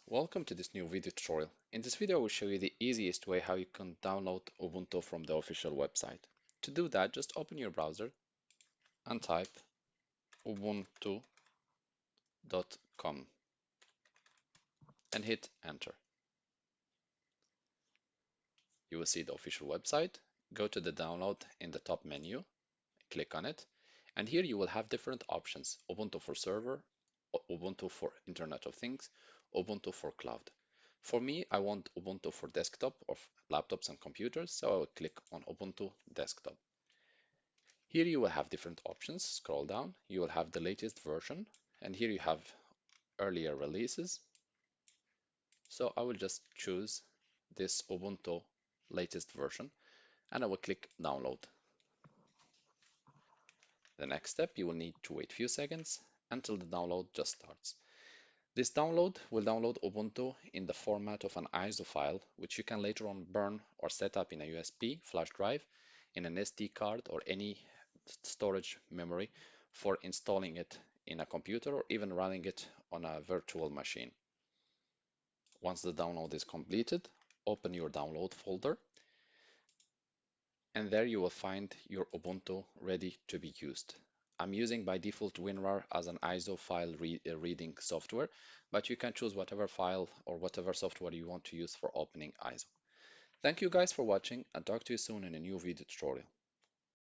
Welcome to this new video tutorial. In this video, I will show you the easiest way how you can download Ubuntu from the official website. To do that, just open your browser and type ubuntu.com and hit enter. You will see the official website. Go to the download in the top menu, click on it, and here you will have different options: Ubuntu for server, Ubuntu for Internet of Things, Ubuntu for cloud. For me, I want Ubuntu for desktop or laptops and computers, so I will click on Ubuntu desktop. Here you will have different options. Scroll down, you will have the latest version, and here you have earlier releases. So I will just choose this Ubuntu latest version and I will click download. The next step, you will need to wait a few seconds until the download just starts. This download will download Ubuntu in the format of an ISO file, which you can later on burn or set up in a USB flash drive, in an SD card or any storage memory for installing it in a computer or even running it on a virtual machine. Once the download is completed, open your download folder and there you will find your Ubuntu ready to be used. I'm using by default WinRAR as an ISO file reading software, but you can choose whatever file or whatever software you want to use for opening ISO. Thank you guys for watching and talk to you soon in a new video tutorial.